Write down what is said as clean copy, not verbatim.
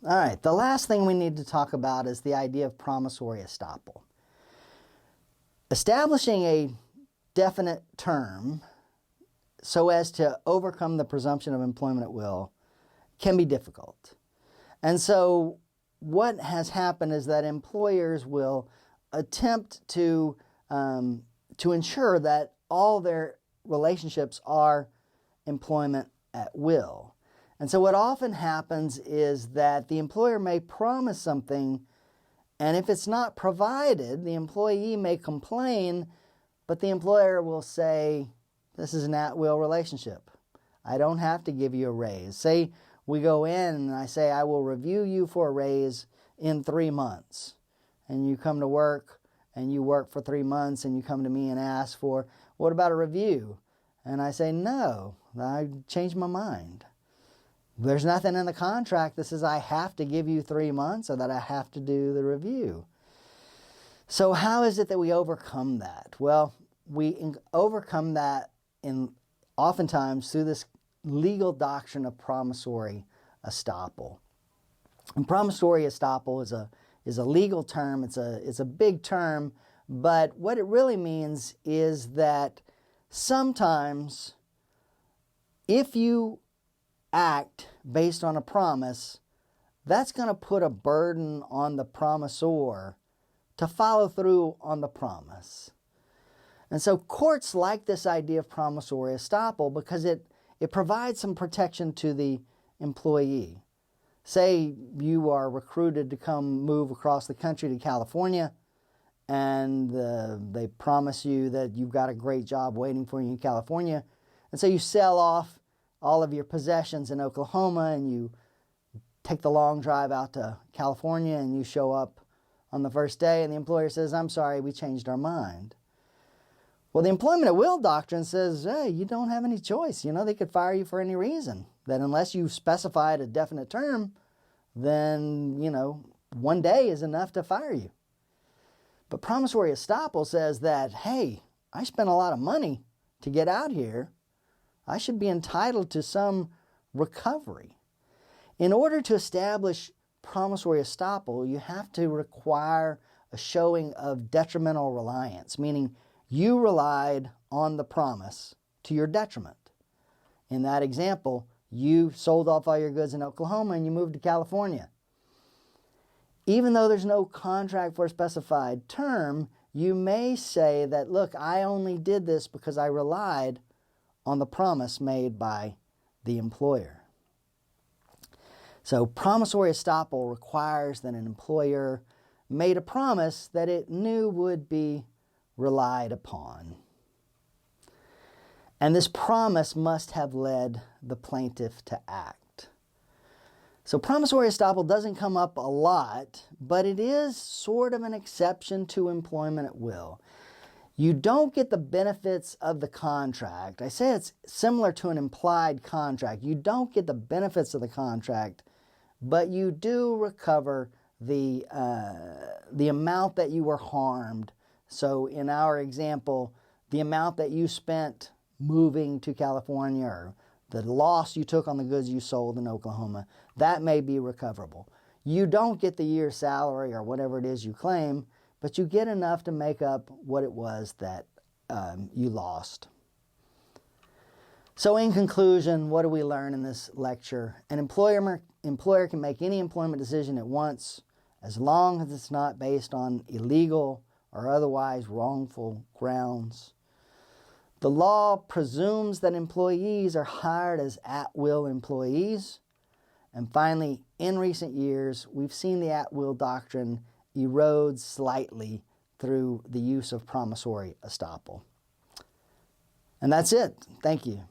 All right, the last thing we need to talk about is the idea of promissory estoppel. Establishing a definite term so as to overcome the presumption of employment at will can be difficult. And so what has happened is that employers will attempt to ensure that all their relationships are employment at will. And so what often happens is that the employer may promise something, and if it's not provided, the employee may complain, but the employer will say, this is an at-will relationship. I don't have to give you a raise. Say we go in and I say, I will review you for a raise in 3 months. And you come to work and you work for 3 months and you come to me and ask for, what about a review? And I say, no, I changed my mind. There's nothing in the contract that says I have to give you 3 months or that I have to do the review. So how is it that we overcome that? Well, we overcome that oftentimes through this legal doctrine of promissory estoppel. And promissory estoppel is a legal term. It's a big term, but what it really means is that sometimes if you act based on a promise, that's going to put a burden on the promisor to follow through on the promise. And so courts like this idea of promissory estoppel because it provides some protection to the employee. Say you are recruited to come move across the country to California, and they promise you that you've got a great job waiting for you in California. And so you sell off all of your possessions in Oklahoma and you take the long drive out to California and you show up on the first day and the employer says, I'm sorry, we changed our mind. Well, the employment at will doctrine says, hey, you don't have any choice. They could fire you for any reason. That unless you specified a definite term, then, 1 day is enough to fire you. But promissory estoppel says that, hey, I spent a lot of money to get out here. I should be entitled to some recovery. In order to establish promissory estoppel, you have to require a showing of detrimental reliance, meaning you relied on the promise to your detriment. In that example, you sold off all your goods in Oklahoma and you moved to California. Even though there's no contract for a specified term, you may say that, look, I only did this because I relied on the promise made by the employer. So promissory estoppel requires that an employer made a promise that it knew would be relied upon. And this promise must have led the plaintiff to act. So promissory estoppel doesn't come up a lot, but it is sort of an exception to employment at will. You don't get the benefits of the contract. I say it's similar to an implied contract. You don't get the benefits of the contract, but you do recover the amount that you were harmed. So in our example, the amount that you spent moving to California or the loss you took on the goods you sold in Oklahoma, that may be recoverable. You don't get the year's salary or whatever it is you claim, but you get enough to make up what it was that you lost. So in conclusion, what do we learn in this lecture? An employer can make any employment decision at once as long as it's not based on illegal or otherwise wrongful grounds. The law presumes that employees are hired as at-will employees. And finally, in recent years, we've seen the at-will doctrine erode slightly through the use of promissory estoppel. And that's it. Thank you.